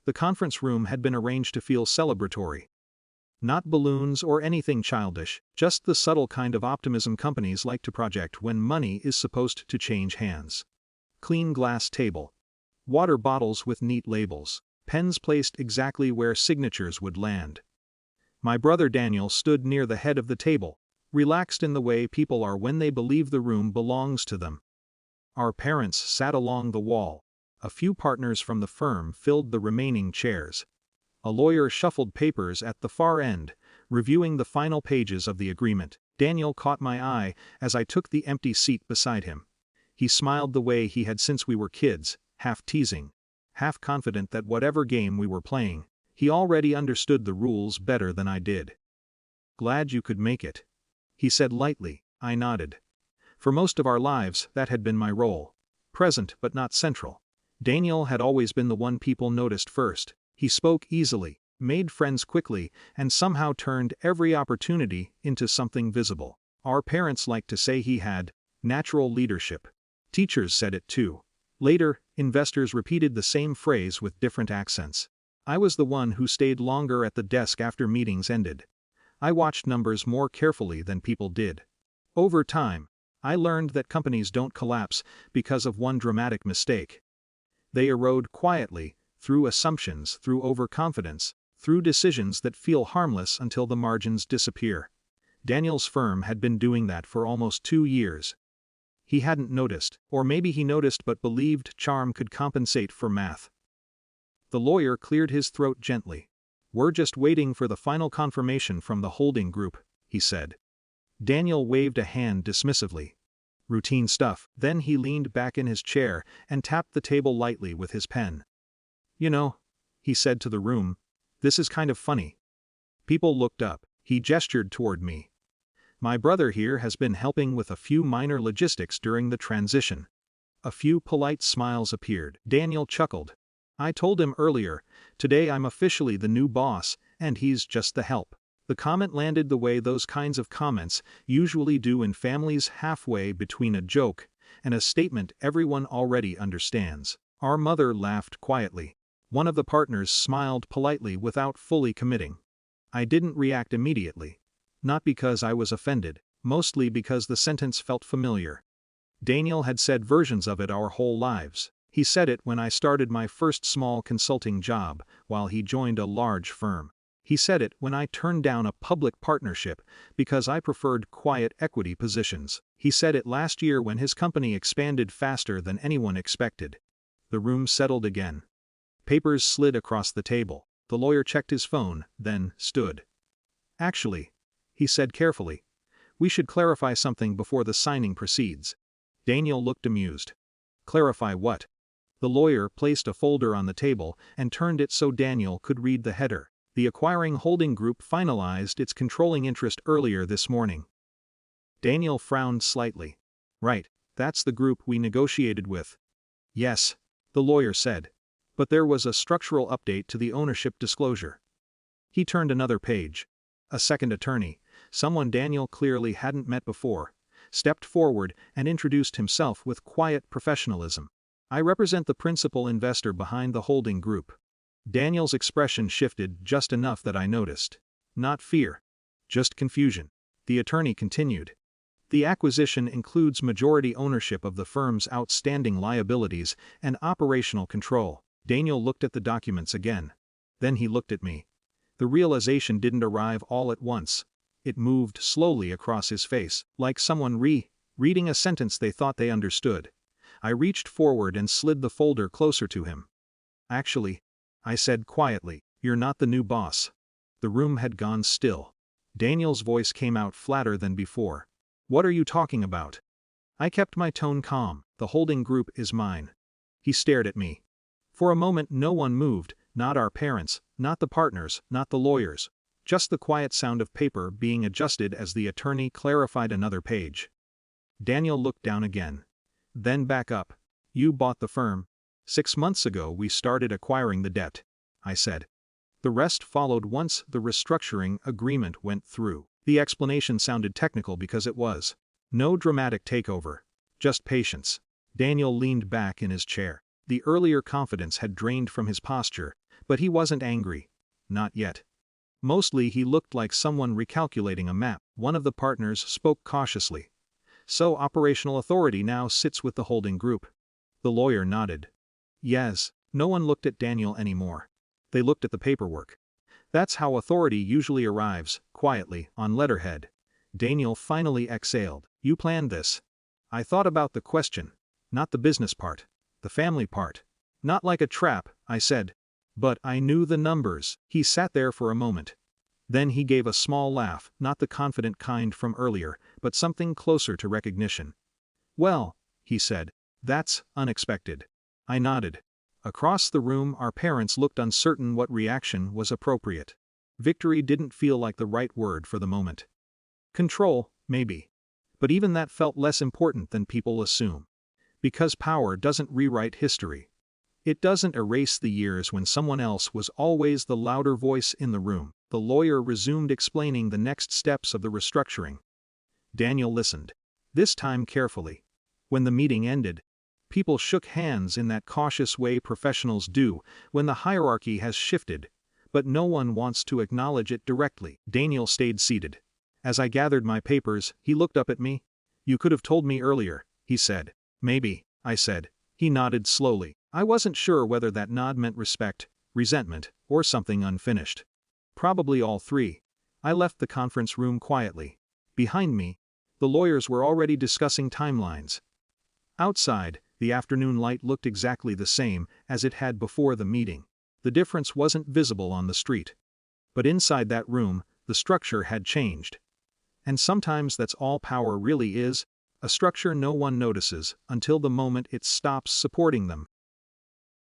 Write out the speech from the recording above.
The conference room had been arranged to feel celebratory. Not balloons or anything childish, just the subtle kind of optimism companies like to project when money is supposed to change hands. Clean glass table. Water bottles with neat labels. Pens placed exactly where signatures would land. My brother Daniel stood near the head of the table, relaxed in the way people are when they believe the room belongs to them. Our parents sat along the wall. A few partners from the firm filled the remaining chairs. A lawyer shuffled papers at the far end, reviewing the final pages of the agreement. Daniel caught my eye as I took the empty seat beside him. He smiled the way he had since we were kids, half teasing, half confident that whatever game we were playing, he already understood the rules better than I did. "Glad you could make it," he said lightly. I nodded. For most of our lives, that had been my role. Present but not central. Daniel had always been the one people noticed first. He spoke easily, made friends quickly, and somehow turned every opportunity into something visible. Our parents liked to say he had natural leadership. Teachers said it too. Later, investors repeated the same phrase with different accents. I was the one who stayed longer at the desk after meetings ended. I watched numbers more carefully than people did. Over time, I learned that companies don't collapse because of one dramatic mistake. They erode quietly, through assumptions, through overconfidence, through decisions that feel harmless until the margins disappear. Daniel's firm had been doing that for almost 2 years. He hadn't noticed, or maybe he noticed but believed charm could compensate for math. The lawyer cleared his throat gently. "We're just waiting for the final confirmation from the holding group," he said. Daniel waved a hand dismissively. "Routine stuff." Then he leaned back in his chair and tapped the table lightly with his pen. "You know," he said to the room, "this is kind of funny." People looked up. He gestured toward me. "My brother here has been helping with a few minor logistics during the transition." A few polite smiles appeared. Daniel chuckled. "I told him earlier, today I'm officially the new boss, and he's just the help." The comment landed the way those kinds of comments usually do in families, halfway between a joke and a statement everyone already understands. Our mother laughed quietly. One of the partners smiled politely without fully committing. I didn't react immediately. Not because I was offended, mostly because the sentence felt familiar. Daniel had said versions of it our whole lives. He said it when I started my first small consulting job, while he joined a large firm. He said it when I turned down a public partnership because I preferred quiet equity positions. He said it last year when his company expanded faster than anyone expected. The room settled again. Papers slid across the table. The lawyer checked his phone, then stood. "Actually," he said carefully, "we should clarify something before the signing proceeds." Daniel looked amused. "Clarify what?" The lawyer placed a folder on the table and turned it so Daniel could read the header. "The acquiring holding group finalized its controlling interest earlier this morning." Daniel frowned slightly. "Right, that's the group we negotiated with." "Yes," the lawyer said. "But there was a structural update to the ownership disclosure." He turned another page. A second attorney, someone Daniel clearly hadn't met before, stepped forward and introduced himself with quiet professionalism. "I represent the principal investor behind the holding group." Daniel's expression shifted just enough that I noticed. Not fear. Just confusion. The attorney continued. "The acquisition includes majority ownership of the firm's outstanding liabilities and operational control." Daniel looked at the documents again. Then he looked at me. The realization didn't arrive all at once. It moved slowly across his face, like someone reading a sentence they thought they understood. I reached forward and slid the folder closer to him. "Actually," I said quietly, "you're not the new boss." The room had gone still. Daniel's voice came out flatter than before. "What are you talking about?" I kept my tone calm. "The holding group is mine." He stared at me. For a moment no one moved, not our parents, not the partners, not the lawyers. Just the quiet sound of paper being adjusted as the attorney clarified another page. Daniel looked down again. Then back up. "You bought the firm. 6 months ago we started acquiring the debt," I said. The rest followed once the restructuring agreement went through. The explanation sounded technical because it was. No dramatic takeover. Just patience. Daniel leaned back in his chair. The earlier confidence had drained from his posture, But he wasn't angry. Not yet. Mostly he looked like someone recalculating a map. One of the partners spoke cautiously. So operational authority now sits with the holding group. The lawyer nodded. Yes. No one looked at Daniel anymore. They looked at the paperwork. That's how authority usually arrives, quietly, on letterhead. Daniel finally exhaled. You planned this. I thought about the question. Not the business part. The family part. Not like a trap, I said. But I knew the numbers. He sat there for a moment. Then he gave a small laugh, not the confident kind from earlier, but something closer to recognition. Well, he said, that's unexpected. I nodded. Across the room our parents looked uncertain what reaction was appropriate. Victory didn't feel like the right word for the moment. Control, maybe. But even that felt less important than people assume. Because power doesn't rewrite history. It doesn't erase the years when someone else was always the louder voice in the room. The lawyer resumed explaining the next steps of the restructuring. Daniel listened. This time carefully. When the meeting ended, people shook hands in that cautious way professionals do when the hierarchy has shifted, but no one wants to acknowledge it directly. Daniel stayed seated. As I gathered my papers, he looked up at me. You could have told me earlier, he said. Maybe, I said. He nodded slowly. I wasn't sure whether that nod meant respect, resentment, or something unfinished. Probably all three. I left the conference room quietly. Behind me, the lawyers were already discussing timelines. Outside, the afternoon light looked exactly the same as it had before the meeting. The difference wasn't visible on the street. But inside that room, the structure had changed. And sometimes that's all power really is, a structure no one notices until the moment it stops supporting them.